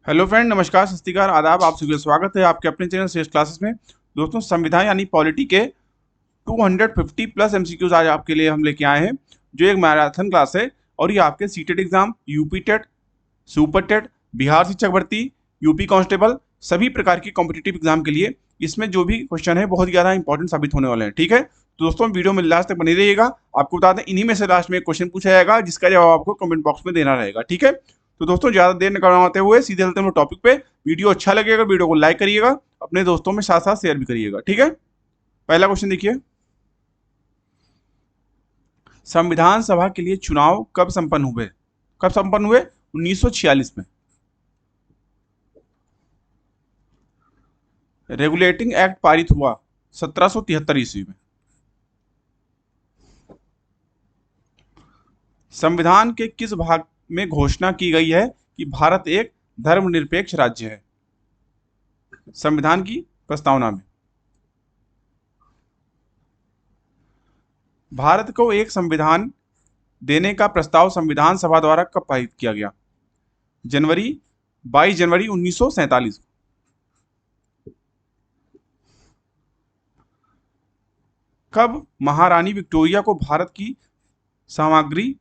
Hello friend, नमस्कार, सत श्री अकाल, आदाब। आप सभी का स्वागत है आपके अपने चैनल श्रेष्ठ क्लासेस में। दोस्तों, संविधान यानी पॉलिटी के 250 प्लस एमसीक्यूज आज आपके लिए हम लेके आए हैं, जो एक मैराथन क्लास है। और ये आपके CTET exam, UP TET, super TET, Bihar शिक्षक भर्ती, यूपी कांस्टेबल, सभी प्रकार की कॉम्पिटिटिव एग्जाम के लिए इसमें जो भी क्वेश्चन है बहुत ज़्यादा इंपॉर्टेंट साबित होने वाले हैं। ठीक है, तो दोस्तों वीडियो में लास्ट तक बने रहिएगा। आपको बता दें, इन्हीं में से लास्ट में एक क्वेश्चन पूछा जाएगा जिसका जवाब आपको कमेंट बॉक्स में देना रहेगा। ठीक है, तो दोस्तों ज़्यादा देर न करवाते हुए सीधे चलते हैं टॉपिक पे। वीडियो अच्छा लगेगा, वीडियो को लाइक करिएगा, अपने दोस्तों में साथ साथ शेयर भी करिएगा। ठीक है, पहला क्वेश्चन देखिए। संविधान सभा के लिए चुनाव कब संपन्न हुए? कब संपन्न हुए? 1946 में। रेगुलेटिंग एक्ट पारित हुआ 1773 ईस्वी में। संविधान के किस भाग में घोषणा की गई है कि भारत एक धर्मनिरपेक्ष राज्य है? संविधान की प्रस्तावना में। भारत को एक संविधान देने का प्रस्ताव संविधान सभा द्वारा कब पारित किया गया? 22 जनवरी 1947। कब महारानी विक्टोरिया को भारत की सामग्री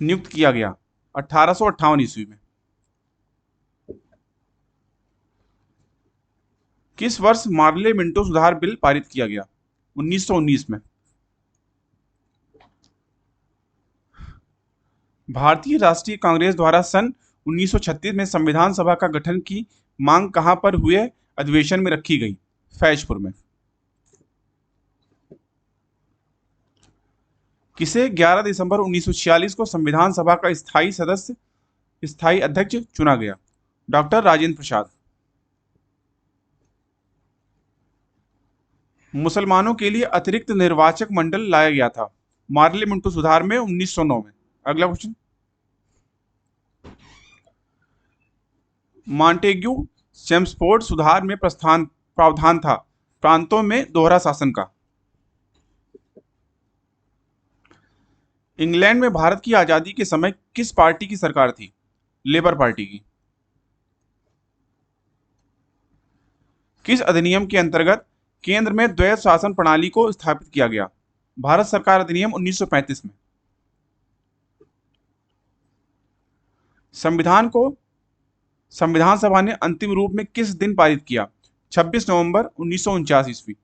नियुक्त किया गया? 1858 ईस्वी में। किस वर्ष मार्ले मिंटो सुधार बिल पारित किया गया? 1919 में। भारतीय राष्ट्रीय कांग्रेस द्वारा सन 1936 में संविधान सभा का गठन की मांग कहां पर हुए अधिवेशन में रखी गई? फैजपुर में। किसे 11 दिसंबर 1946 को संविधान सभा का स्थायी अध्यक्ष चुना गया? डॉक्टर राजेंद्र प्रसाद। मुसलमानों के लिए अतिरिक्त निर्वाचक मंडल लाया गया था मार्ले मिंटो सुधार में 1909 में। अगला क्वेश्चन। मॉन्टेग्यू चेम्सफोर्ड सुधार में प्रावधान था प्रांतों में दोहरा शासन का। इंग्लैंड में भारत की आजादी के समय किस पार्टी की सरकार थी? लेबर पार्टी की। किस अधिनियम के अंतर्गत केंद्र में द्वैध शासन प्रणाली को स्थापित किया गया? भारत सरकार अधिनियम 1935 में। संविधान सभा ने अंतिम रूप में किस दिन पारित किया? 26 नवंबर 1949 ईस्वी।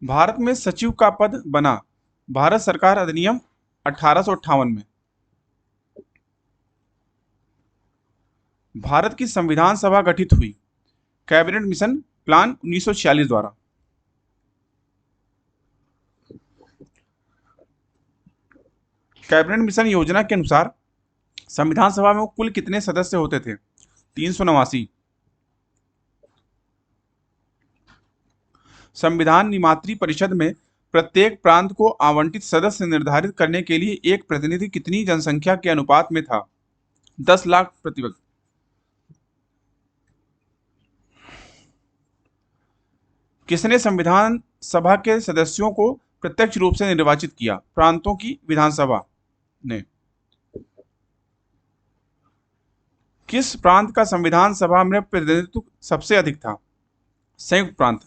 भारत में सचिव का पद बना भारत सरकार अधिनियम 1858 में। भारत की संविधान सभा गठित हुई कैबिनेट मिशन प्लान 1946 द्वारा। कैबिनेट मिशन योजना के अनुसार संविधान सभा में कुल कितने सदस्य होते थे? 389। संविधान निर्मात्री परिषद में प्रत्येक प्रांत को आवंटित सदस्य निर्धारित करने के लिए एक प्रतिनिधि कितनी जनसंख्या के अनुपात में था? 10 लाख प्रतिवर्ष। किसने संविधान सभा के सदस्यों को प्रत्यक्ष रूप से निर्वाचित किया? प्रांतों की विधानसभा ने। किस प्रांत का संविधान सभा में प्रतिनिधित्व सबसे अधिक था? संयुक्त प्रांत।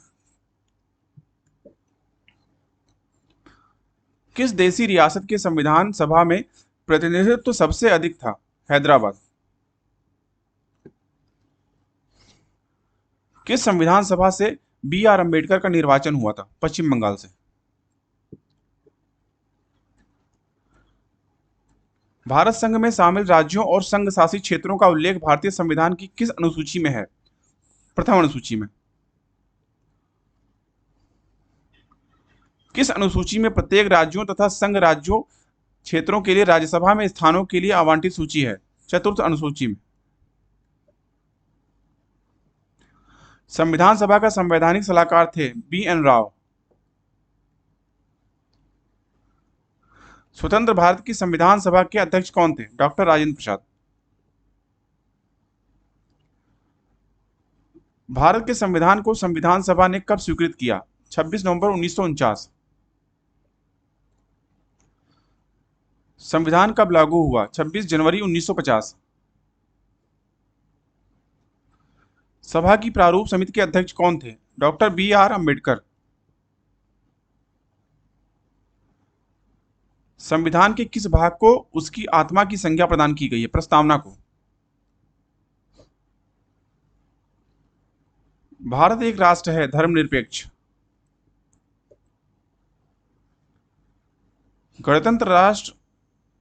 किस देशी रियासत के संविधान सभा में प्रतिनिधित्व सबसे अधिक था? हैदराबाद। किस संविधान सभा से BR अम्बेडकर का निर्वाचन हुआ था? पश्चिम बंगाल से। भारत संघ में शामिल राज्यों और संघ शासित क्षेत्रों का उल्लेख भारतीय संविधान की किस अनुसूची में है? प्रथम अनुसूची में। किस अनुसूची में प्रत्येक राज्यों तथा संघ राज्यों क्षेत्रों के लिए राज्यसभा में स्थानों के लिए आवंटित सूची है? चतुर्थ अनुसूची में। संविधान सभा का संवैधानिक सलाहकार थे BN राव। स्वतंत्र भारत की संविधान सभा के अध्यक्ष कौन थे? डॉक्टर राजेंद्र प्रसाद। भारत के संविधान को संविधान सभा ने कब स्वीकृत किया? 26 नवंबर 1949। संविधान कब लागू हुआ? 26 जनवरी 1950। सभा की प्रारूप समिति के अध्यक्ष कौन थे? Doctor BR Ambedkar. संविधान के किस भाग को उसकी आत्मा की संज्ञा प्रदान की गई है? प्रस्तावना को। भारत एक राष्ट्र है, धर्मनिरपेक्ष। गणतंत्र राष्ट्र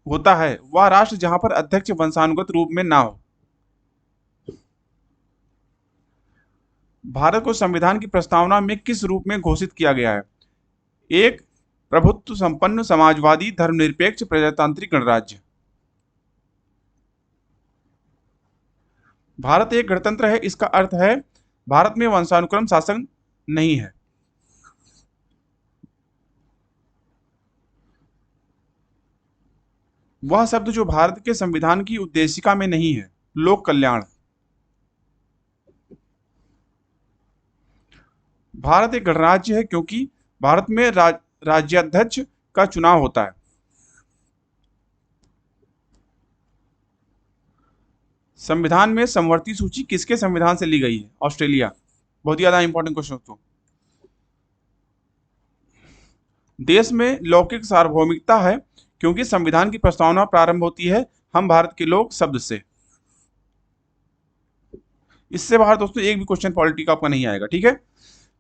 होता है वह राष्ट्र जहां पर अध्यक्ष वंशानुगत रूप में ना हो। भारत को संविधान की प्रस्तावना में किस रूप में घोषित किया गया है? एक प्रभुत्व संपन्न समाजवादी धर्मनिरपेक्ष प्रजातांत्रिक गणराज्य। भारत एक गणतंत्र है, इसका अर्थ है भारत में वंशानुक्रम शासन नहीं है। वह शब्द जो भारत के संविधान की उद्देशिका में नहीं है। लोक कल्याण। भारत एक गणराज्य है क्योंकि भारत में राज्याध्यक्ष का चुनाव होता है। संविधान में समवर्ती सूची किसके संविधान से ली गई है? ऑस्ट्रेलिया। बहुत ही ज्यादा इंपॉर्टेंट क्वेश्चन दोस्तों। देश में लौकिक सार्वभौमिकता है क्योंकि संविधान की प्रस्तावना प्रारंभ होती है हम भारत के लोग शब्द से। इससे बाहर दोस्तों एक भी क्वेश्चन पॉलिटी का आपका नहीं आएगा, ठीक है।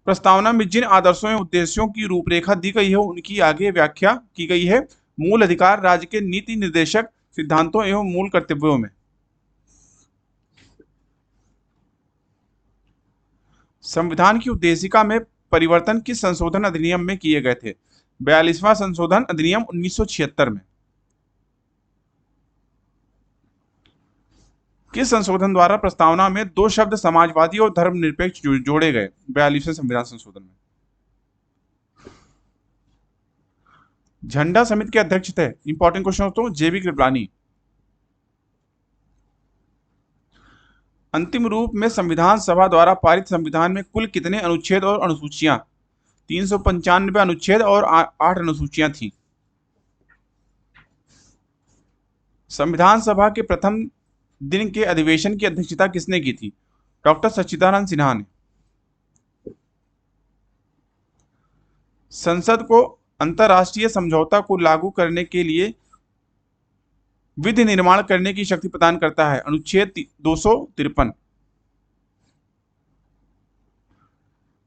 प्रस्तावना में जिन आदर्शों एवं उद्देश्यों की रूपरेखा दी गई है उनकी आगे व्याख्या की गई है। मूल अधिकार राज्य के नीति निर्देशक सिद्धांतों एवं मूल कर्तव्यों में। संविधान की उद्देशिका में परिवर्तन किस संशोधन अधिनियम में किए गए थे? 42वां संशोधन अधिनियम 1976 में। किस संशोधन द्वारा प्रस्तावना में दो शब्द समाजवादी और धर्मनिरपेक्ष जोड़े गए? 42वें संविधान संशोधन में। झंडा समिति के अध्यक्ष थे, इंपॉर्टेंट क्वेश्चन दोस्तों, JB कृपलानी। अंतिम रूप में संविधान सभा द्वारा पारित संविधान में कुल कितने अनुच्छेद और अनुसूचियां? 395 अनुच्छेद और 8 अनुसूचियां थी। संविधान सभा के प्रथम दिन के अधिवेशन की अध्यक्षता किसने की थी? डॉक्टर सच्चिदानंद सिन्हा ने। संसद को अंतरराष्ट्रीय समझौता को लागू करने के लिए विधि निर्माण करने की शक्ति प्रदान करता है। अनुच्छेद 253।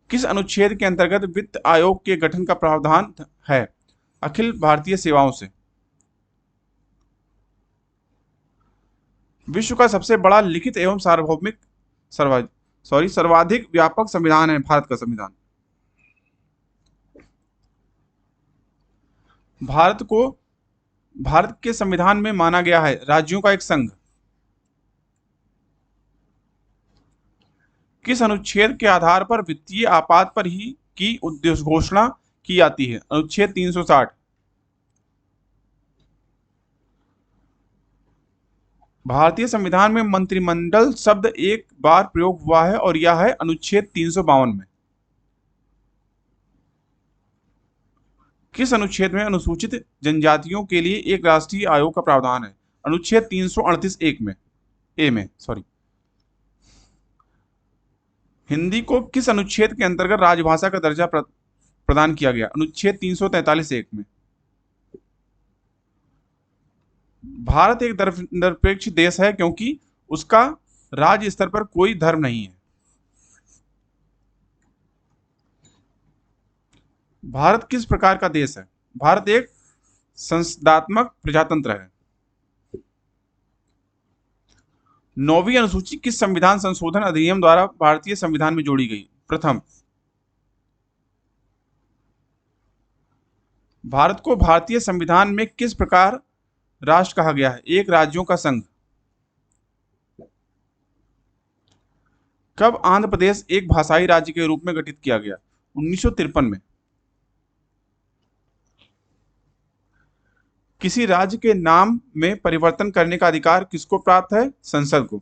किस अनुच्छेद के अंतर्गत वित्त आयोग के गठन का प्रावधान है? अखिल भारतीय सेवाओं से। विश्व का सबसे बड़ा लिखित एवं सार्वभौमिक सर्वाधिक व्यापक संविधान है भारत का संविधान। भारत के संविधान में माना गया है राज्यों का एक संघ। किस अनुच्छेद के आधार पर वित्तीय आपात पर ही की उद्देश्य घोषणा की जाती है? अनुच्छेद 360। भारतीय संविधान में मंत्रिमंडल शब्द एक बार प्रयोग हुआ है और यह है अनुच्छेद 352 में। किस अनुच्छेद में अनुसूचित जनजातियों के लिए एक राष्ट्रीय आयोग का प्रावधान है? अनुच्छेद 338 में ए में सॉरी। हिंदी को किस अनुच्छेद के अंतर्गत राजभाषा का दर्जा प्रदान किया गया? अनुच्छेद 343(1) में। भारत एक धर्मनिरपेक्ष देश है क्योंकि उसका राज्य स्तर पर कोई धर्म नहीं है। भारत किस प्रकार का देश है? भारत एक संसदात्मक प्रजातंत्र है। 9वीं अनुसूची किस संविधान संशोधन अधिनियम द्वारा भारतीय संविधान में जोड़ी गई? प्रथम। भारत को भारतीय संविधान में किस प्रकार राष्ट्र कहा गया है? एक राज्यों का संघ। कब आंध्र प्रदेश एक भाषाई राज्य के रूप में गठित किया गया? 1953 में। किसी राज्य के नाम में परिवर्तन करने का अधिकार किसको प्राप्त है? संसद को।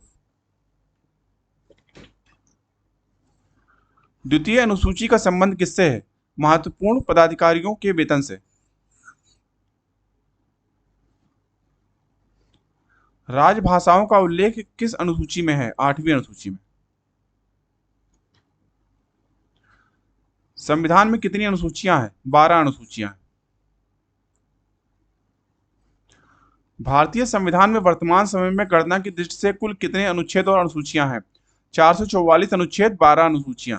द्वितीय अनुसूची का संबंध किससे है? महत्वपूर्ण पदाधिकारियों के वेतन से। राजभाषाओं का उल्लेख किस अनुसूची में है? 8वीं अनुसूची में। संविधान में कितनी अनुसूचियां हैं? 12 अनुसूचियां हैं। भारतीय संविधान में वर्तमान समय में गणना की दृष्टि से कुल कितने अनुच्छेद और अनुसूचियां हैं? 444 अनुच्छेद, 12 अनुसूचियां।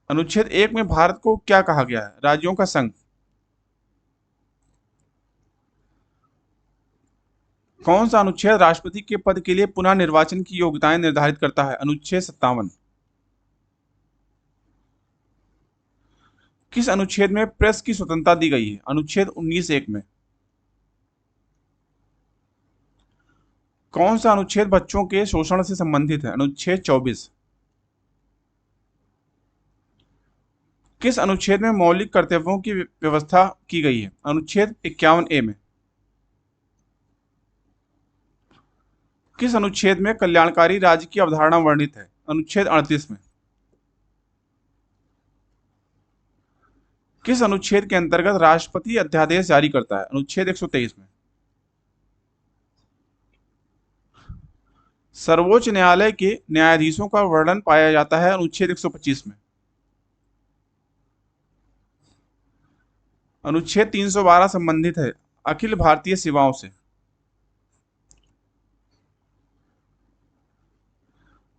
अनुच्छेद 1 में भारत को क्या कहा गया है? राज्यों का संघ। कौन सा अनुच्छेद राष्ट्रपति के पद के लिए पुनः निर्वाचन की योग्यताएं निर्धारित करता है? अनुच्छेद 57। किस अनुच्छेद में प्रेस की स्वतंत्रता दी गई है? अनुच्छेद 19(1) में। कौन सा अनुच्छेद बच्चों के शोषण से संबंधित है? अनुच्छेद 24। किस अनुच्छेद में मौलिक कर्तव्यों की व्यवस्था की गई है? अनुच्छेद 51(a) में। किस अनुच्छेद में कल्याणकारी राज्य की अवधारणा वर्णित है? अनुच्छेद 38 में। किस अनुच्छेद के अंतर्गत राष्ट्रपति अध्यादेश जारी करता है? अनुच्छेद 123 में। सर्वोच्च न्यायालय के न्यायाधीशों का वर्णन पाया जाता है? अनुच्छेद 125 में। अनुच्छेद 312 संबंधित है अखिल भारतीय सेवाओं से।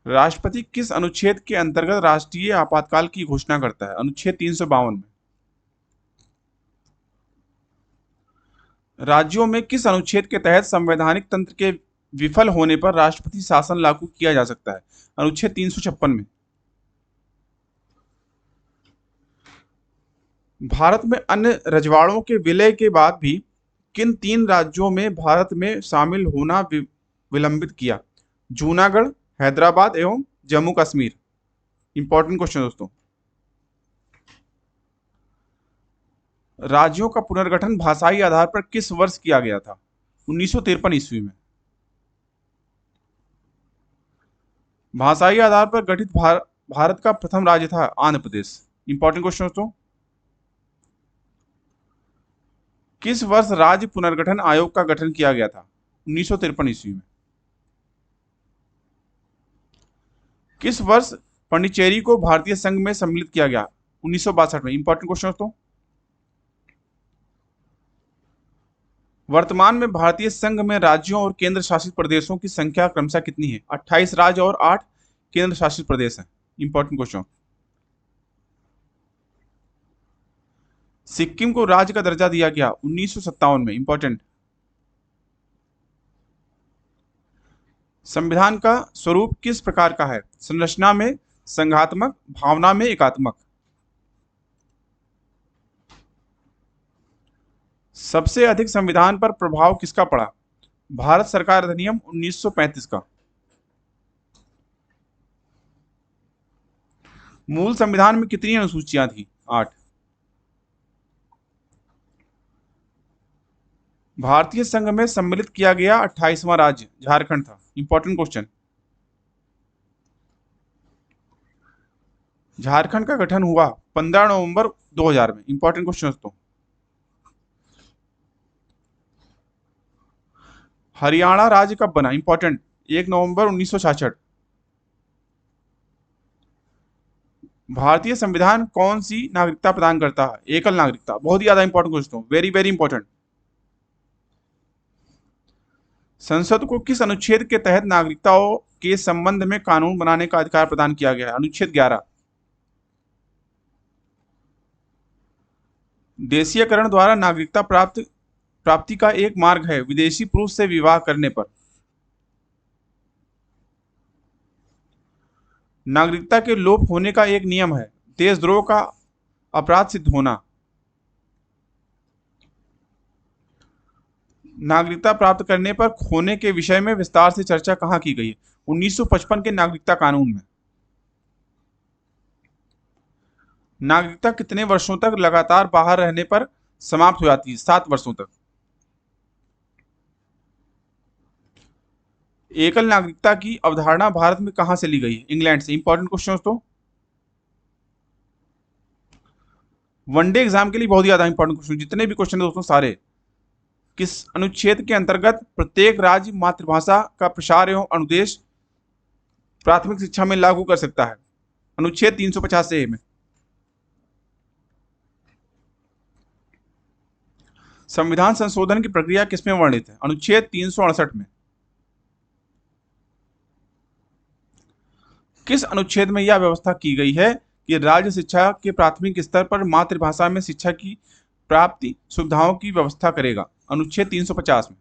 राष्ट्रपति किस अनुच्छेद के अंतर्गत राष्ट्रीय आपातकाल की घोषणा करता है? अनुच्छेद 352 में। राज्यों में किस अनुच्छेद के तहत संवैधानिक तंत्र के विफल होने पर राष्ट्रपति शासन लागू किया जा सकता है? अनुच्छेद 356 में। भारत में अन्य रजवाड़ों के विलय के बाद भी किन 3 राज्यों में भारत में शामिल होना विलंबित किया? जूनागढ़, हैदराबाद एवं जम्मू कश्मीर। इंपॉर्टेंट क्वेश्चन दोस्तों। राज्यों का पुनर्गठन भाषाई आधार पर किस वर्ष किया गया था? 1953 ईस्वी में। भाषाई आधार पर गठित भारत का प्रथम राज्य था आंध्र प्रदेश। इंपॉर्टेंट क्वेश्चन दोस्तों। किस वर्ष राज्य पुनर्गठन आयोग का गठन किया गया था? 1953 ईस्वी में। किस वर्ष पांडिचेरी को भारतीय संघ में सम्मिलित किया गया? 1962 में। इंपॉर्टेंट क्वेश्चन दोस्तों। वर्तमान में भारतीय संघ में राज्यों और केंद्र शासित प्रदेशों की संख्या क्रमशः कितनी है? 28 राज्य और 8 केंद्र शासित प्रदेश हैं। Important question. सिक्किम को राज्य का दर्जा दिया गया 1957 में। इंपॉर्टेंट। संविधान का स्वरूप किस प्रकार का है? संरचना में संघात्मक, भावना में एकात्मक। सबसे अधिक संविधान पर प्रभाव किसका पड़ा? भारत सरकार अधिनियम 1935 का। मूल संविधान में कितनी अनुसूचियां थी? 8। भारतीय संघ में सम्मिलित किया गया 28वां राज्य झारखंड था। Important question. झारखंड का गठन हुआ 15 नवंबर 2000 में। इंपॉर्टेंट क्वेश्चन दोस्तों। हरियाणा राज्य कब बना? इंपॉर्टेंट। 1 नवंबर 1966। भारतीय संविधान कौन सी नागरिकता प्रदान करता है? एकल नागरिकता। बहुत ही ज्यादा important question, very very important. संसद को किस अनुच्छेद के तहत नागरिकताओं के संबंध में कानून बनाने का अधिकार प्रदान किया गया है? अनुच्छेद 11। देशीयकरण द्वारा नागरिकता प्राप्ति का एक मार्ग है विदेशी पुरुष से विवाह करने पर। नागरिकता के लोप होने का एक नियम है देशद्रोह का अपराध सिद्ध होना। नागरिकता प्राप्त करने पर खोने के विषय में विस्तार से चर्चा कहाँ की गई है? 1955 के नागरिकता कानून में। नागरिकता कितने वर्षों तक लगातार बाहर रहने पर समाप्त हो जाती है? 7 वर्षों तक। एकल नागरिकता की अवधारणा भारत में कहां से ली गई है? इंग्लैंड से। इंपॉर्टेंट क्वेश्चन दोस्तों। वनडे एग्जाम के लिए बहुत ज्यादा इंपॉर्टेंट क्वेश्चन, जितने भी क्वेश्चन दोस्तों सारे किस अनुच्छेद के अंतर्गत प्रत्येक राज्य मातृभाषा का प्रसार एवं अनुदेश प्राथमिक शिक्षा में लागू कर सकता है? अनुच्छेद 350 ए में। संविधान संशोधन की प्रक्रिया किसमें वर्णित है? अनुच्छेद 368 में। किस अनुच्छेद में यह व्यवस्था की गई है कि राज्य शिक्षा के प्राथमिक स्तर पर मातृभाषा में शिक्षा की प्राप्ति सुविधाओं की व्यवस्था करेगा? अनुच्छेद 350 में।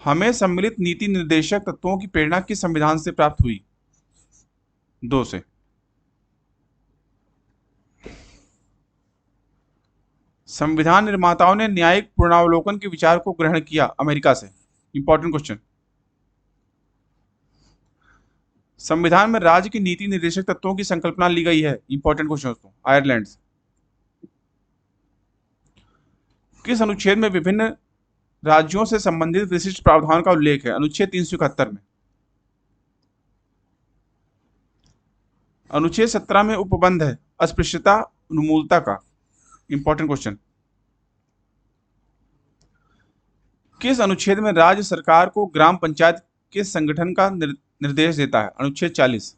हमें सम्मिलित नीति निर्देशक तत्वों की प्रेरणा किस संविधान से प्राप्त हुई? 2 से। संविधान निर्माताओं ने न्यायिक पुनरावलोकन के विचार को ग्रहण किया अमेरिका से? Important question. संविधान में राज्य की नीति निर्देशक तत्वों की संकल्पना ली गई है? इंपॉर्टेंट क्वेश्चन दोस्तों, आयरलैंड से। किस अनुच्छेद में विभिन्न राज्यों से संबंधित विशिष्ट प्रावधान का उल्लेख है? अनुच्छेद 371 में। अनुच्छेद 17 में उपबंध है अस्पृश्यता उन्मूलता का? Important question. किस अनुच्छेद में राज्य सरकार को ग्राम पंचायत के संगठन का निर्देश देता है? अनुच्छेद 40।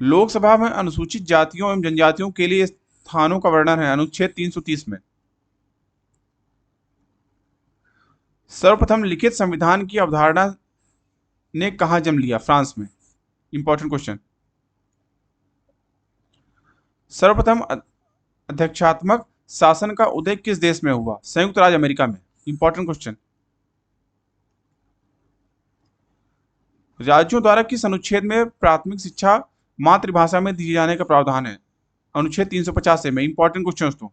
लोकसभा में अनुसूचित जातियों एवं जनजातियों के लिए स्थानों का वर्णन है? अनुच्छेद 330 में। सर्वप्रथम लिखित संविधान की अवधारणा ने कहां जन्म लिया? फ्रांस में। Important question. सर्वप्रथम अध्यक्षात्मक शासन का उदय किस देश में हुआ? संयुक्त राज्य अमेरिका में। Important question. राज्यों द्वारा किस अनुच्छेद में प्राथमिक शिक्षा मातृभाषा में दिए जाने का प्रावधान है? अनुच्छेद 350 में। इंपॉर्टेंट क्वेश्चन दोस्तों।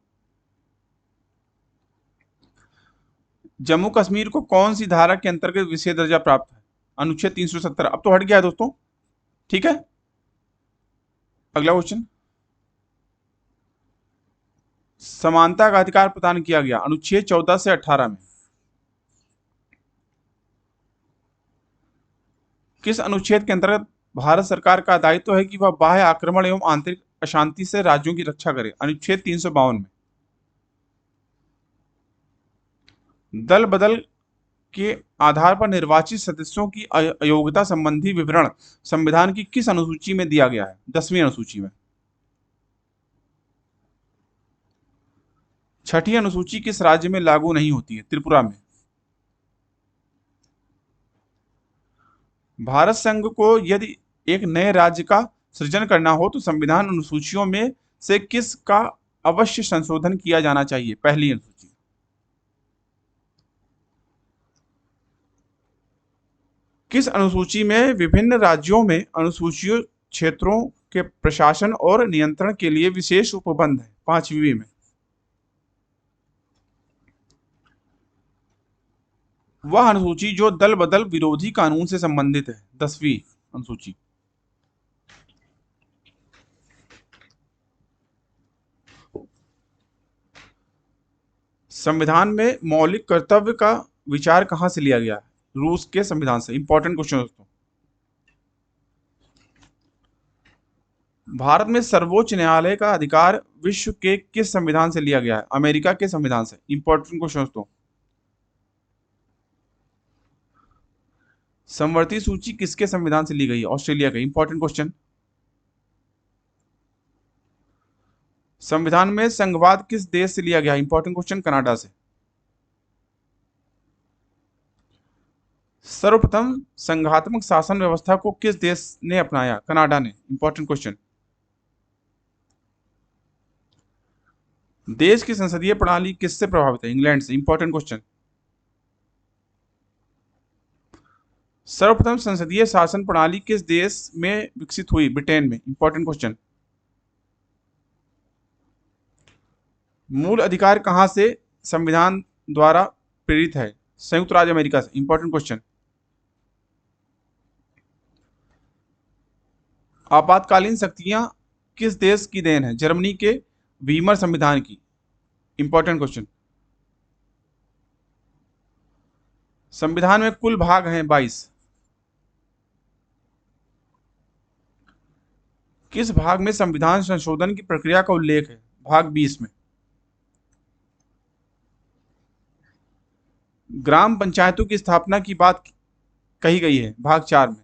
जम्मू कश्मीर को कौन सी धारा के अंतर्गत विशेष दर्जा प्राप्त है? अनुच्छेद 370। अब तो हट गया है दोस्तों, ठीक है। अगला क्वेश्चन। समानता का अधिकार प्रदान किया गया? अनुच्छेद 14 से 18 में। किस अनुच्छेद के अंतर्गत भारत सरकार का दायित्व है कि वह बाह्य आक्रमण एवं आंतरिक अशांति से राज्यों की रक्षा करे? अनुच्छेद 352 में। दल बदल के आधार पर निर्वाचित सदस्यों की अयोग्यता संबंधी विवरण संविधान की किस अनुसूची में दिया गया है? 10वीं अनुसूची में। छठी अनुसूची किस राज्य में लागू नहीं होती है? त्रिपुरा में। भारत संघ को यदि एक नए राज्य का सृजन करना हो तो संविधान अनुसूचियों में से किस का अवश्य संशोधन किया जाना चाहिए? पहली अनुसूची। किस अनुसूची में विभिन्न राज्यों में अनुसूचित क्षेत्रों के प्रशासन और नियंत्रण के लिए विशेष उपबंध है? 5वीं में। वह अनुसूची जो दल बदल विरोधी कानून से संबंधित है? 10वीं अनुसूची। संविधान में मौलिक कर्तव्य का विचार कहां से लिया गया है? रूस के संविधान से। इंपॉर्टेंट क्वेश्चन दोस्तों। भारत में सर्वोच्च न्यायालय का अधिकार विश्व के किस संविधान से लिया गया है? अमेरिका के संविधान से। इंपॉर्टेंट क्वेश्चन दोस्तों। समवर्ती सूची किसके संविधान से ली गई है? ऑस्ट्रेलिया के। Important question. संविधान में संघवाद किस देश से लिया गया? Important question. कनाडा से। सर्वप्रथम संघात्मक शासन व्यवस्था को किस देश ने अपनाया? कनाडा ने। Important question. देश की संसदीय प्रणाली किससे प्रभावित है? इंग्लैंड से। Important question. सर्वप्रथम संसदीय शासन प्रणाली किस देश में विकसित हुई? ब्रिटेन में। Important question. मूल अधिकार कहां से संविधान द्वारा प्रेरित है? संयुक्त राज्य अमेरिका से। Important question. आपातकालीन शक्तियां किस देश की देन है? जर्मनी के वीमर संविधान की। Important question. संविधान में कुल भाग हैं 22। किस भाग में संविधान संशोधन की प्रक्रिया का उल्लेख है? भाग 20 में। ग्राम पंचायतों की स्थापना की बात कही गई है? भाग 4 में।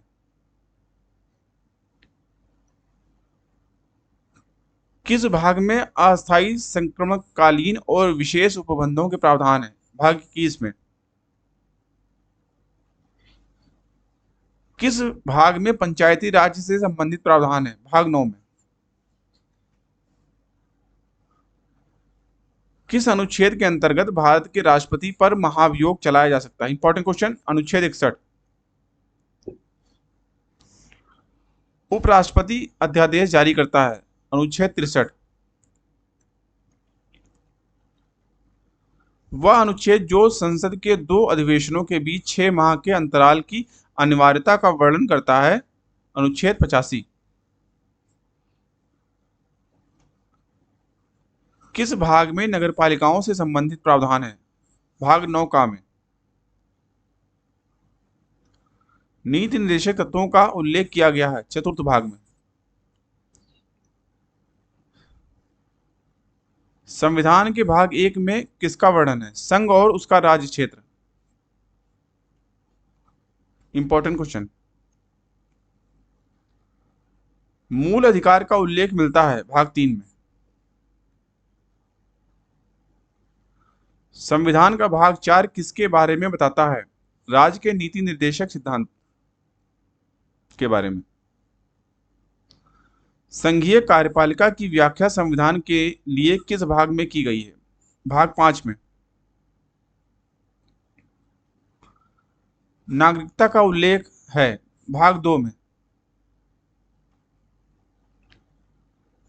किस भाग में अस्थायी संक्रमणकालीन और विशेष उपबंधों के प्रावधान है? भाग 21 में। किस भाग में पंचायती राज से संबंधित प्रावधान है? भाग 9 में। किस अनुच्छेद के अंतर्गत भारत के राष्ट्रपति पर महाभियोग चलाया जा सकता है? इंपॉर्टेंट क्वेश्चन, अनुच्छेद 61। उपराष्ट्रपति अध्यादेश जारी करता है? अनुच्छेद 63। वह अनुच्छेद जो संसद के 2 अधिवेशनों के बीच 6 माह के अंतराल की अनिवार्यता का वर्णन करता है? अनुच्छेद 85। किस भाग में नगरपालिकाओं से संबंधित प्रावधान है? भाग 9 का में। नीति निर्देशक तत्वों का उल्लेख किया गया है? चतुर्थ भाग में। संविधान के भाग 1 में किसका वर्णन है? संघ और उसका राज्य क्षेत्र। Important question. मूल अधिकार का उल्लेख मिलता है? भाग 3 में। संविधान का भाग 4 किसके बारे में बताता है? राज्य के नीति निर्देशक सिद्धांत के बारे में। संघीय कार्यपालिका की व्याख्या संविधान के लिए किस भाग में की गई है? भाग 5 में। नागरिकता का उल्लेख है? भाग 2 में।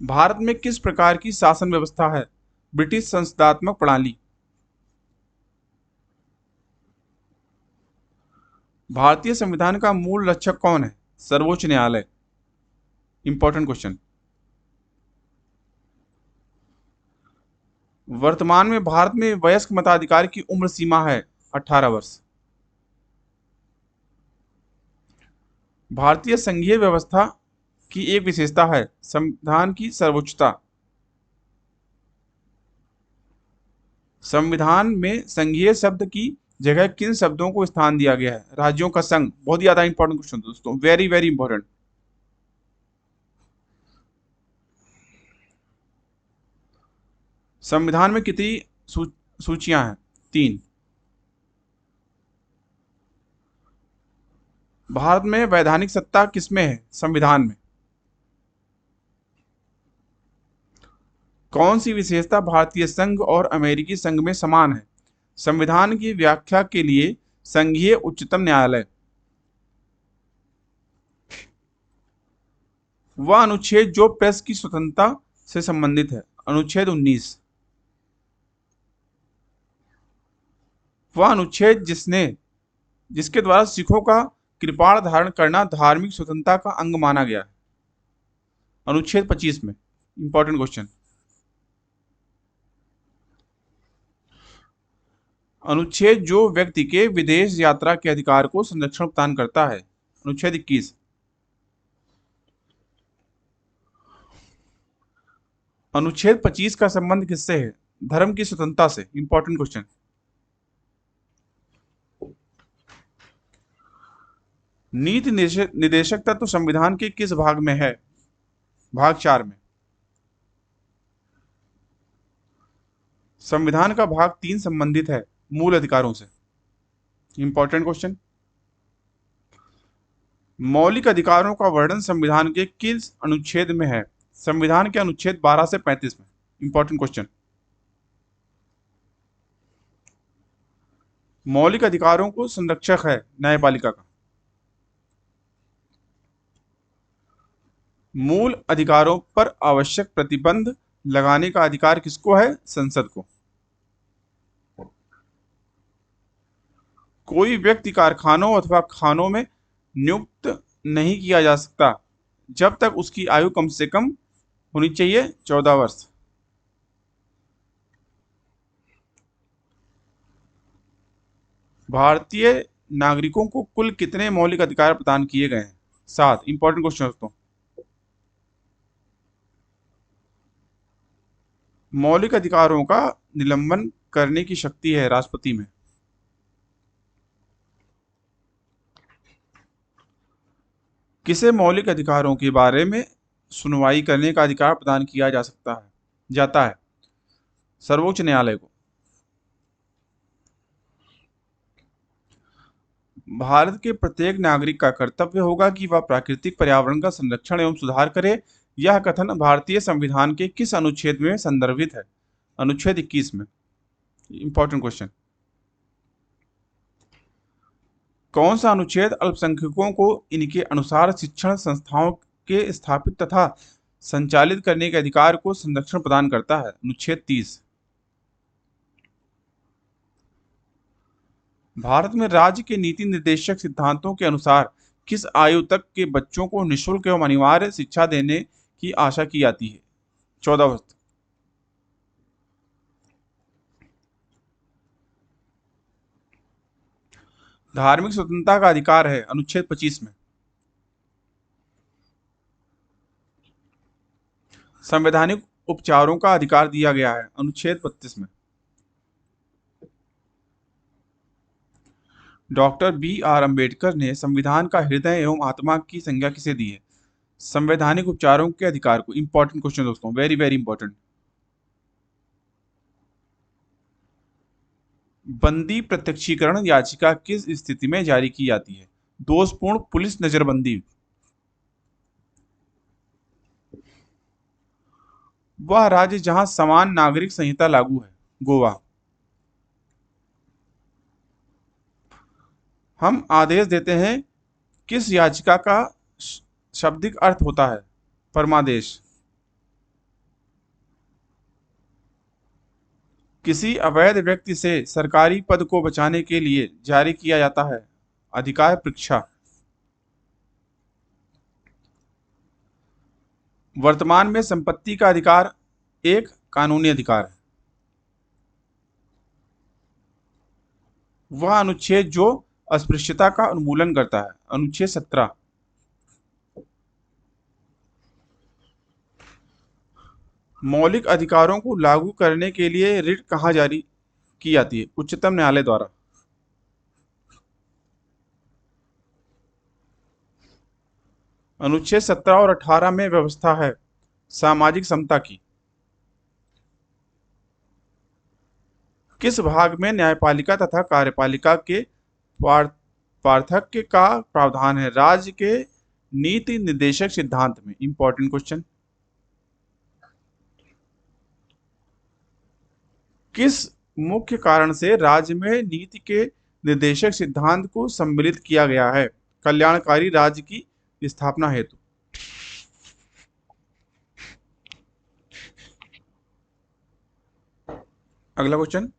भारत में किस प्रकार की शासन व्यवस्था है? ब्रिटिश संसदात्मक प्रणाली। भारतीय संविधान का मूल रक्षक कौन है? सर्वोच्च न्यायालय। Important question. वर्तमान में भारत में वयस्क मताधिकार की उम्र सीमा है 18 वर्ष। भारतीय संघीय व्यवस्था की एक विशेषता है संविधान की सर्वोच्चता। संविधान में संघीय शब्द की जगह किन शब्दों को स्थान दिया गया है? राज्यों का संघ। बहुत ज्यादा इंपॉर्टेंट क्वेश्चन दोस्तों, वेरी वेरी इंपॉर्टेंट। संविधान में कितनी सूचियां हैं? 3। भारत में वैधानिक सत्ता किसमें है? संविधान में। कौन सी विशेषता भारतीय संघ और अमेरिकी संघ में समान है? संविधान की व्याख्या के लिए संघीय उच्चतम न्यायालय। वह अनुच्छेद जो प्रेस की स्वतंत्रता से संबंधित है? अनुच्छेद 19। वह अनुच्छेद जिसके द्वारा सिखों का कृपाण धारण करना धार्मिक स्वतंत्रता का अंग माना गया है? अनुच्छेद 25 में। Important question. अनुच्छेद जो व्यक्ति के विदेश यात्रा के अधिकार को संरक्षण प्रदान करता है? अनुच्छेद 21। अनुच्छेद 25 का संबंध किससे है? धर्म की स्वतंत्रता से। Important question. नीति निर्देशक तत्व संविधान के किस भाग में है? भाग 4 में। संविधान का भाग 3 संबंधित है मूल अधिकारों से। Important question. मौलिक अधिकारों का वर्णन संविधान के किस अनुच्छेद में है? संविधान के अनुच्छेद 12 से 35 में। Important question. मौलिक अधिकारों को संरक्षक है न्यायपालिका का। मूल अधिकारों पर आवश्यक प्रतिबंध लगाने का अधिकार किसको है? संसद को। कोई व्यक्ति कारखानों अथवा खानों में नियुक्त नहीं किया जा सकता जब तक उसकी आयु कम से कम होनी चाहिए 14 वर्ष। भारतीय नागरिकों को कुल कितने मौलिक अधिकार प्रदान किए गए हैं? 7। इंपॉर्टेंट क्वेश्चन दोस्तों। मौलिक अधिकारों का निलंबन करने की शक्ति है राष्ट्रपति में। किसे मौलिक अधिकारों के बारे में सुनवाई करने का अधिकार प्रदान किया जाता है? सर्वोच्च न्यायालय को। भारत के प्रत्येक नागरिक का कर्तव्य होगा कि वह प्राकृतिक पर्यावरण का संरक्षण एवं सुधार करे। यह कथन भारतीय संविधान के किस अनुच्छेद में संदर्भित है? अनुच्छेद 21 में। Important question. कौन सा अनुच्छेद अल्पसंख्यकों को इनके अनुसार शिक्षण संस्थाओं के स्थापित तथा संचालित करने के अधिकार को संरक्षण प्रदान करता है? अनुच्छेद 30। भारत में राज्य के नीति निर्देशक सिद्धांतों के अनुसार किस आयु तक के बच्चों को निःशुल्क एवं अनिवार्य शिक्षा देने की आशा की जाती है? 14 वर्ष। धार्मिक स्वतंत्रता का अधिकार है अनुच्छेद 25 में। संवैधानिक उपचारों का अधिकार दिया गया है अनुच्छेद 32 में। Doctor B R. अंबेडकर ने संविधान का हृदय एवं आत्मा की संज्ञा किसे दी है? संवैधानिक उपचारों के अधिकार को। इंपॉर्टेंट क्वेश्चन दोस्तों, वेरी वेरी इंपॉर्टेंट। बंदी प्रत्यक्षीकरण याचिका किस स्थिति में जारी की जाती है? दोषपूर्ण पुलिस नजरबंदी। वह राज्य जहां समान नागरिक संहिता लागू है। गोवा। हम आदेश देते हैं किस याचिका का शाब्दिक अर्थ होता है? परमादेश। किसी अवैध व्यक्ति से सरकारी पद को बचाने के लिए जारी किया जाता है अधिकार परीक्षा। वर्तमान में संपत्ति का अधिकार एक कानूनी अधिकार है। वह अनुच्छेद जो अस्पृश्यता का उन्मूलन करता है। अनुच्छेद 17। मौलिक अधिकारों को लागू करने के लिए रिट कहाँ जारी की जाती है? उच्चतम न्यायालय द्वारा। अनुच्छेद 17 और 18 में व्यवस्था है सामाजिक समता की। किस भाग में न्यायपालिका तथा कार्यपालिका के पार्थक्य का प्रावधान है? राज्य के नीति निर्देशक सिद्धांत में। Important question. किस मुख्य कारण से राज्य में नीति के निर्देशक सिद्धांत को सम्मिलित किया गया है? कल्याणकारी राज्य की स्थापना हेतु। अगला क्वेश्चन।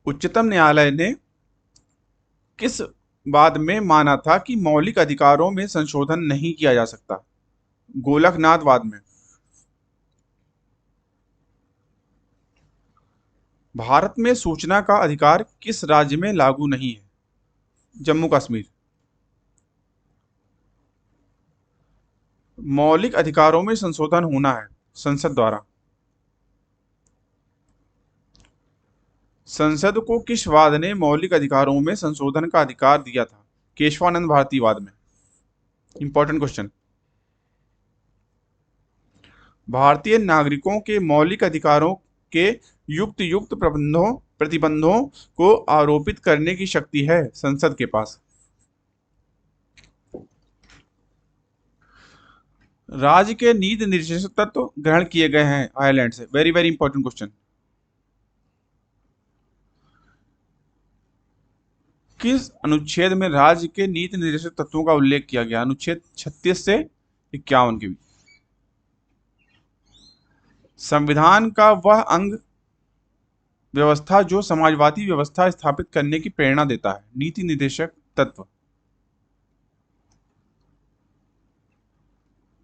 उच्चतम न्यायालय ने किस वाद में माना था कि मौलिक अधिकारों में संशोधन नहीं किया जा सकता? गोलकनाथ वाद में। भारत में सूचना का अधिकार किस राज्य में लागू नहीं है? जम्मू कश्मीर। मौलिक अधिकारों में संशोधन होना है संसद द्वारा। संसद को किस वाद ने मौलिक अधिकारों में संशोधन का अधिकार दिया था? केशवानंद भारती वाद में। Important question. भारतीय नागरिकों के मौलिक अधिकारों के युक्त प्रतिबंधों को आरोपित करने की शक्ति है संसद के पास। राज्य के नीति निर्देशक तत्व ग्रहण किए गए हैं आयरलैंड से। Very very important question. किस अनुच्छेद में राज्य के नीति निर्देशक तत्वों का उल्लेख किया गया? अनुच्छेद 36 से 51 के बीच। संविधान का वह अंग व्यवस्था जो समाजवादी व्यवस्था स्थापित करने की प्रेरणा देता है। नीति निर्देशक तत्व।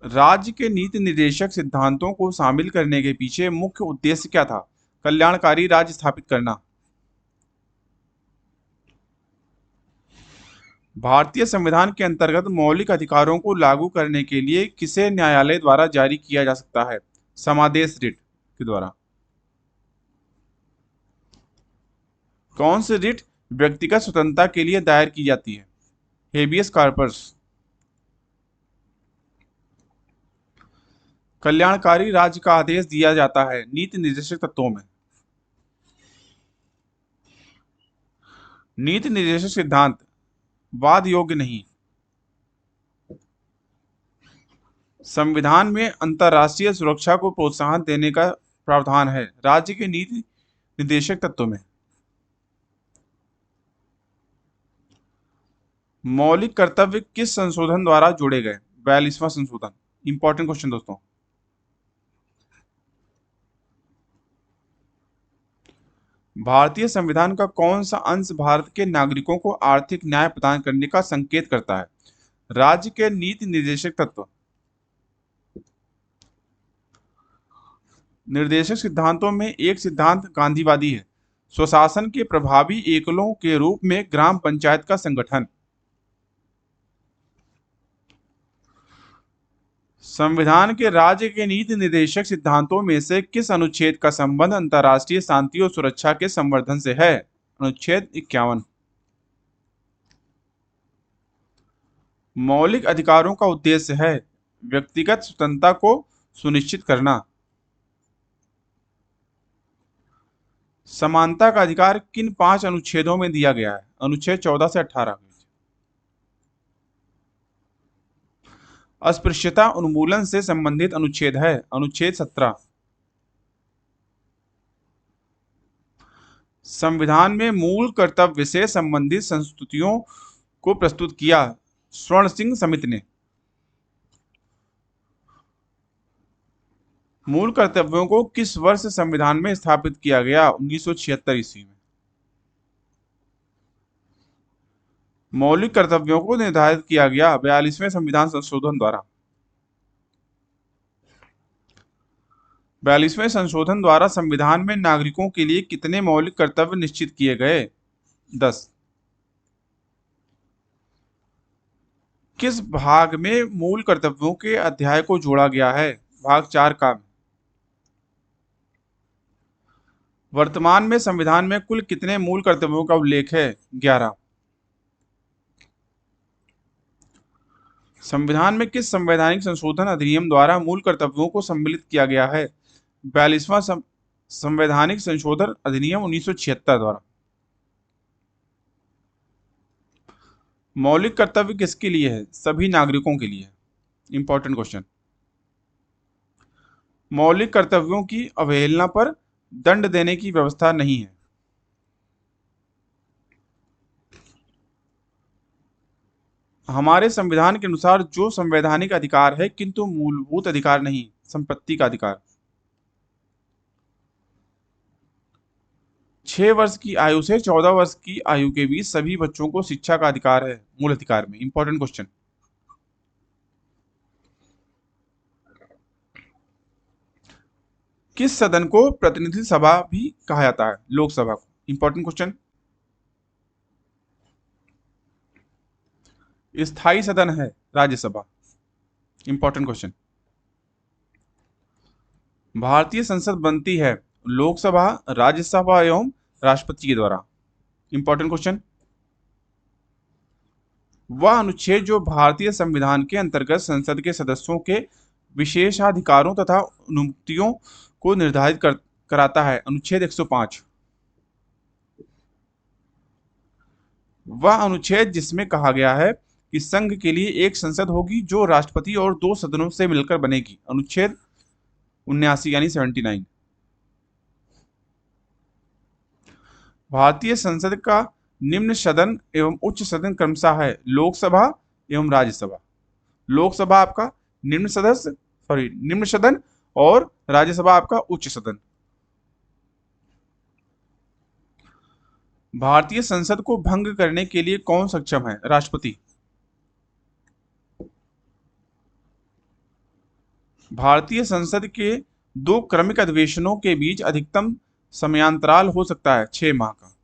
राज्य के नीति निर्देशक सिद्धांतों को शामिल करने के पीछे मुख्य उद्देश्य क्या था? कल्याणकारी राज्य स्थापित करना। भारतीय संविधान के अंतर्गत मौलिक अधिकारों को लागू करने के लिए किसे न्यायालय द्वारा जारी किया जा सकता है? समादेश रिट के द्वारा। कौन सी रिट व्यक्तिगत स्वतंत्रता के लिए दायर की जाती है? Habeas corpus. कल्याणकारी राज्य का आदेश दिया जाता है नीति निर्देशक तत्वों में। नीति निर्देशक सिद्धांत वाद योग्य नहीं। संविधान में अंतर्राष्ट्रीय सुरक्षा को प्रोत्साहन देने का प्रावधान है राज्य के नीति निर्देशक तत्वों में। मौलिक कर्तव्य किस संशोधन द्वारा जोड़े गए? 42वां संशोधन। इंपॉर्टेंट क्वेश्चन दोस्तों। भारतीय संविधान का कौन सा अंश भारत के नागरिकों को आर्थिक न्याय प्रदान करने का संकेत करता है? राज्य के नीति निर्देशक तत्व। निर्देशक सिद्धांतों में एक सिद्धांत गांधीवादी है। स्वशासन के प्रभावी एकलों के रूप में ग्राम पंचायत का संगठन। संविधान के राज्य के नीति निर्देशक सिद्धांतों में से किस अनुच्छेद का संबंध अंतर्राष्ट्रीय शांति और सुरक्षा के संवर्धन से है? अनुच्छेद 51। मौलिक अधिकारों का उद्देश्य है व्यक्तिगत स्वतंत्रता को सुनिश्चित करना। समानता का अधिकार किन 5 अनुच्छेदों में दिया गया है? अनुच्छेद 14 से 18। अस्पृश्यता उन्मूलन से संबंधित अनुच्छेद है अनुच्छेद 17। संविधान में मूल कर्तव्य से संबंधित संस्तुतियों को प्रस्तुत किया स्वर्ण सिंह समिति ने। मूल कर्तव्यों को किस वर्ष संविधान में स्थापित किया गया? 1976 ईस्वी में। मौलिक कर्तव्यों को निर्धारित किया गया 42वें संविधान संशोधन द्वारा। 42वें संशोधन द्वारा संविधान में नागरिकों के लिए कितने मौलिक कर्तव्य निश्चित किए गए? 10। किस भाग में मूल कर्तव्यों के अध्याय को जोड़ा गया है? भाग 4 का। वर्तमान में संविधान में कुल कितने मूल कर्तव्यों का उल्लेख है? 11। संविधान में किस संवैधानिक संशोधन अधिनियम द्वारा मूल कर्तव्यों को सम्मिलित किया गया है? 42वां संवैधानिक संशोधन अधिनियम 1976 द्वारा। मौलिक कर्तव्य किसके लिए है? सभी नागरिकों के लिए। Important question. मौलिक कर्तव्यों की अवहेलना पर दंड देने की व्यवस्था नहीं है। हमारे संविधान के अनुसार जो संवैधानिक अधिकार है किंतु मूलभूत अधिकार नहीं, संपत्ति का अधिकार। 6 वर्ष की आयु से 14 वर्ष की आयु के बीच सभी बच्चों को शिक्षा का अधिकार है मूल अधिकार में। Important question. किस सदन को प्रतिनिधि सभा भी कहा जाता है? लोकसभा को। Important question. स्थायी सदन है राज्यसभा। Important question. भारतीय संसद बनती है लोकसभा, राज्यसभा एवं राष्ट्रपति के द्वारा। Important question. वह अनुच्छेद जो भारतीय संविधान के अंतर्गत संसद के सदस्यों के विशेषाधिकारों तथा अनुमतियों को निर्धारित कराता है? अनुच्छेद 105। वह अनुच्छेद जिसमें कहा गया है कि संघ के लिए एक संसद होगी जो राष्ट्रपति और 2 सदनों से मिलकर बनेगी। अनुच्छेद 79 यानी 79। भारतीय संसद का निम्न सदन एवं उच्च सदन क्रमशः है लोकसभा एवं राज्यसभा। लोकसभा आपका निम्न सदन और राज्यसभा आपका उच्च सदन। भारतीय संसद को भंग करने के लिए कौन सक्षम है? राष्ट्रपति। भारतीय संसद के 2 क्रमिक अधिवेशनों के बीच अधिकतम समयांतराल हो सकता है 6 माह का।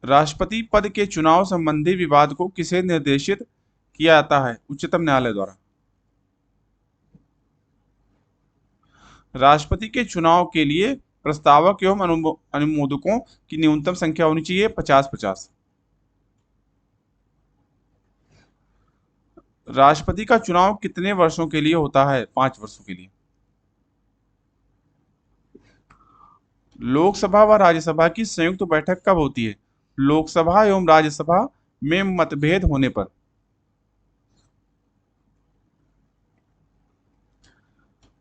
राष्ट्रपति पद के चुनाव संबंधी विवाद को किसे निर्देशित किया जाता है? उच्चतम न्यायालय द्वारा। राष्ट्रपति के चुनाव के लिए प्रस्तावक एवं अनुमोदकों की न्यूनतम संख्या होनी चाहिए 50-50। राष्ट्रपति का चुनाव कितने वर्षों के लिए होता है? 5 वर्षों के लिए। लोकसभा व राज्यसभा की संयुक्त बैठक कब होती है? लोकसभा एवं राज्यसभा में मतभेद होने पर।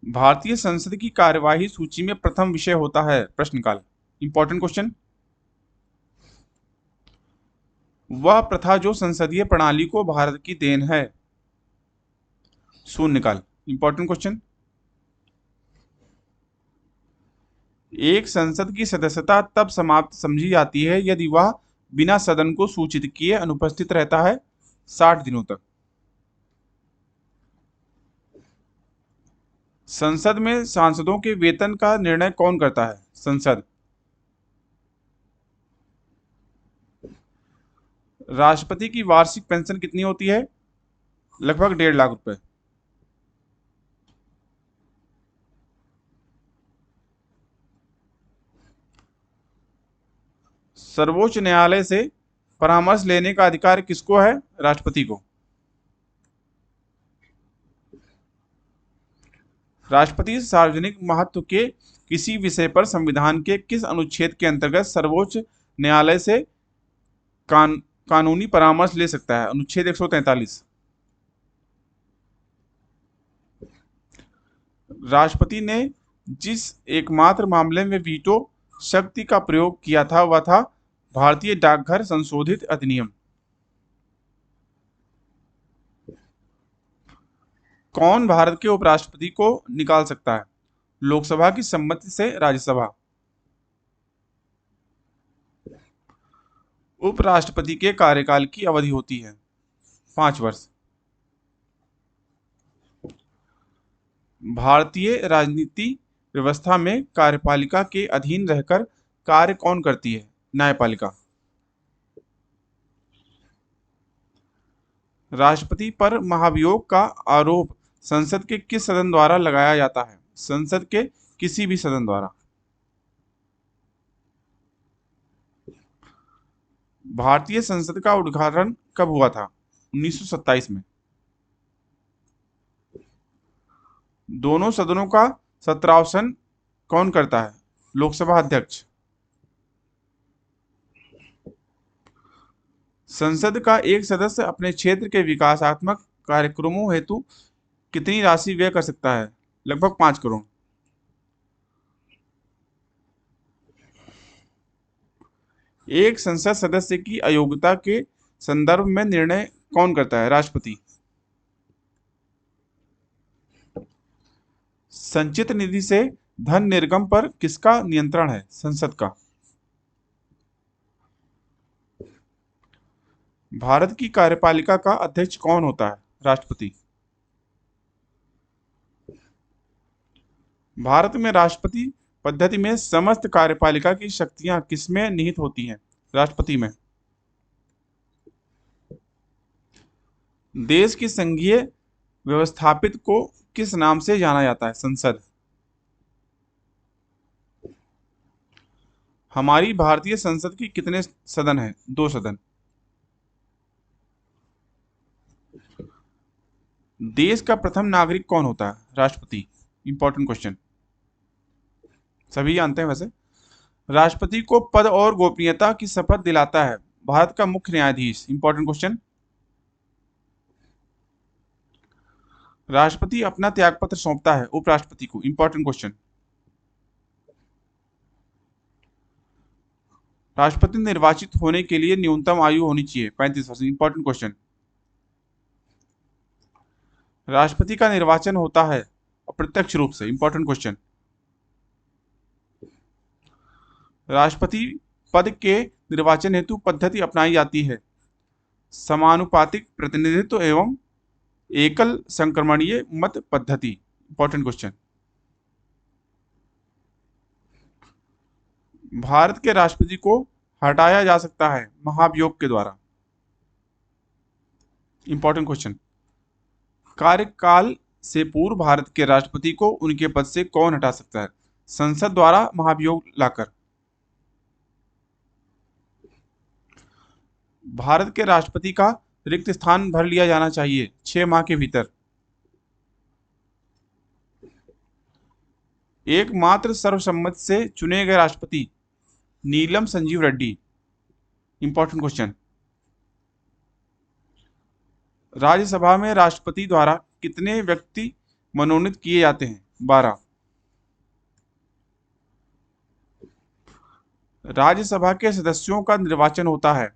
भारतीय संसद की कार्यवाही सूची में प्रथम विषय होता है? प्रश्नकाल। Important question. वह प्रथा जो संसदीय प्रणाली को भारत की देन है? शून्यकाल। Important question. एक संसद की सदस्यता तब समाप्त समझी जाती है यदि वह बिना सदन को सूचित किए अनुपस्थित रहता है 60 दिनों तक। संसद में सांसदों के वेतन का निर्णय कौन करता है? संसद। राष्ट्रपति की वार्षिक पेंशन कितनी होती है? लगभग 1.5 लाख रुपए। सर्वोच्च न्यायालय से परामर्श लेने का अधिकार किसको है? राष्ट्रपति को। राष्ट्रपति सार्वजनिक महत्व के किसी विषय पर संविधान के किस अनुच्छेद के अंतर्गत सर्वोच्च न्यायालय से कानूनी परामर्श ले सकता है? अनुच्छेद 143। राष्ट्रपति ने जिस एकमात्र मामले में वीटो शक्ति का प्रयोग किया था वह था भारतीय डाकघर संशोधित अधिनियम। कौन भारत के उपराष्ट्रपति को निकाल सकता है? लोकसभा की सम्मति से राज्यसभा। उपराष्ट्रपति के कार्यकाल की अवधि होती है 5 वर्ष। भारतीय राजनीति व्यवस्था में कार्यपालिका के अधीन रहकर कार्य कौन करती है? न्यायपालिका। राष्ट्रपति पर महाभियोग का आरोप संसद के किस सदन द्वारा लगाया जाता है? संसद के किसी भी सदन द्वारा। भारतीय संसद का उद्घाटन कब हुआ था? 1927 में। दोनों सदनों का सत्रावसान कौन करता है? लोकसभा अध्यक्ष। संसद का एक सदस्य अपने क्षेत्र के विकासात्मक कार्यक्रमों हेतु कितनी राशि व्यय कर सकता है? लगभग 5 करोड़। एक संसद सदस्य की अयोग्यता के संदर्भ में निर्णय कौन करता है? राष्ट्रपति। संचित निधि से धन निर्गम पर किसका नियंत्रण है? संसद का। भारत की कार्यपालिका का अध्यक्ष कौन होता है? राष्ट्रपति। भारत में राष्ट्रपति पद्धति में समस्त कार्यपालिका की शक्तियां किसमें निहित होती हैं? राष्ट्रपति में। देश की संघीय व्यवस्थापित को किस नाम से जाना जाता है? संसद। हमारी भारतीय संसद की कितने सदन हैं? 2 सदन। देश का प्रथम नागरिक कौन होता है? राष्ट्रपति। इंपॉर्टेंट क्वेश्चन, सभी जानते हैं वैसे। राष्ट्रपति को पद और गोपनीयता की शपथ दिलाता है भारत का मुख्य न्यायाधीश। Important question. राष्ट्रपति अपना त्यागपत्र सौंपता है उपराष्ट्रपति को। Important question. राष्ट्रपति निर्वाचित होने के लिए न्यूनतम आयु होनी चाहिए 35 वर्ष। Important question. राष्ट्रपति का निर्वाचन होता है अप्रत्यक्ष रूप से। Important question. राष्ट्रपति पद के निर्वाचन हेतु पद्धति अपनाई जाती है समानुपातिक प्रतिनिधित्व एवं एकल संक्रमणीय मत पद्धति। Important question. भारत के राष्ट्रपति को हटाया जा सकता है महाभियोग के द्वारा। Important question. कार्यकाल से पूर्व भारत के राष्ट्रपति को उनके पद से कौन हटा सकता है? संसद द्वारा महाभियोग लाकर। भारत के राष्ट्रपति का रिक्त स्थान भर लिया जाना चाहिए 6 माह के भीतर। एकमात्र सर्वसम्मति से चुने गए राष्ट्रपति नीलम संजीव रेड्डी। Important question. राज्यसभा में राष्ट्रपति द्वारा कितने व्यक्ति मनोनीत किए जाते हैं? 12। राज्यसभा के सदस्यों का निर्वाचन होता है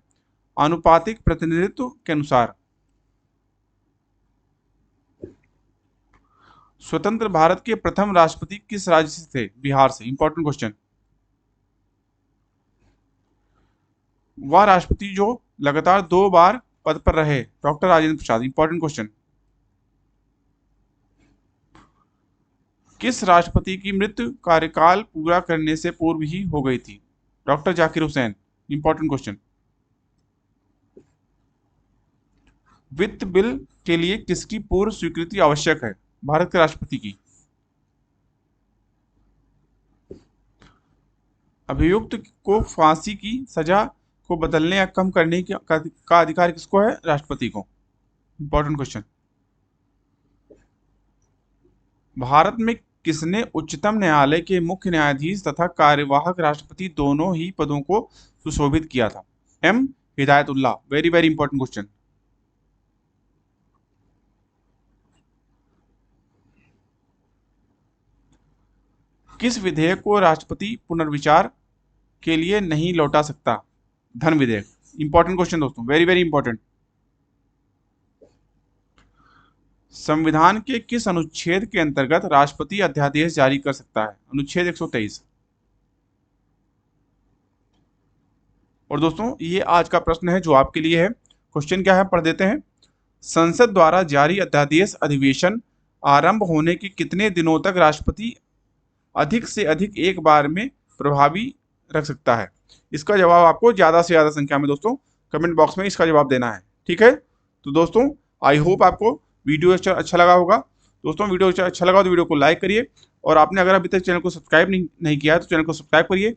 आनुपातिक प्रतिनिधित्व के अनुसार। स्वतंत्र भारत के प्रथम राष्ट्रपति किस राज्य से थे? बिहार से। Important question. वह राष्ट्रपति जो लगातार 2 बार पद पर रहे? Doctor Rajendra Prasad. Important question. किस राष्ट्रपति की मृत्यु कार्यकाल पूरा करने से पूर्व ही हो गई थी? Doctor Zakir Hussain. Important question. वित्त बिल के लिए किसकी पूर्व स्वीकृति आवश्यक है? भारत के राष्ट्रपति की। अभियुक्त को फांसी की सजा को बदलने या कम करने का अधिकार किसको है? राष्ट्रपति को। Important question. भारत में किसने उच्चतम न्यायालय के मुख्य न्यायाधीश तथा कार्यवाहक राष्ट्रपति दोनों ही पदों को सुशोभित किया था? M Hidayatullah. Very very important question. किस विधेयक को राष्ट्रपति पुनर्विचार के लिए नहीं लौटा सकता? धन विधेयक। इंपॉर्टेंट क्वेश्चन दोस्तों, वेरी वेरी इंपॉर्टेंट। संविधान के किस अनुच्छेद के अंतर्गत राष्ट्रपति अध्यादेश जारी कर सकता है? अनुच्छेद 123। और दोस्तों ये आज का प्रश्न है जो आपके लिए है। क्वेश्चन क्या है पढ़ देते हैं। संसद द्वारा जारी अध्यादेश अधिवेशन आरंभ होने के कितने दिनों तक राष्ट्रपति अधिक से अधिक एक बार में प्रभावी रख सकता है? इसका जवाब आपको ज़्यादा से ज़्यादा संख्या में दोस्तों कमेंट बॉक्स में इसका जवाब देना है। ठीक है, तो दोस्तों आई होप आपको वीडियो अच्छा लगा होगा। दोस्तों वीडियो अच्छा लगा तो वीडियो को लाइक करिए, और आपने अगर अभी तक चैनल को सब्सक्राइब नहीं किया है तो चैनल को सब्सक्राइब करिए।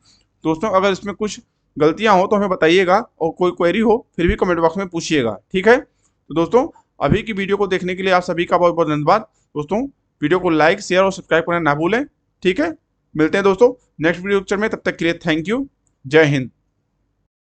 दोस्तों अगर इसमें कुछ गलतियाँ हो तो हमें बताइएगा, और कोई क्वेरी हो फिर भी कमेंट बॉक्स में पूछिएगा। ठीक है, तो दोस्तों अभी की वीडियो को देखने के लिए आप सभी का बहुत बहुत धन्यवाद। दोस्तों वीडियो को लाइक, शेयर और सब्सक्राइब करना ना भूलें। ठीक है, मिलते हैं दोस्तों नेक्स्ट वीडियो लेक्चर में। तब तक के लिए थैंक यू। जय हिंद।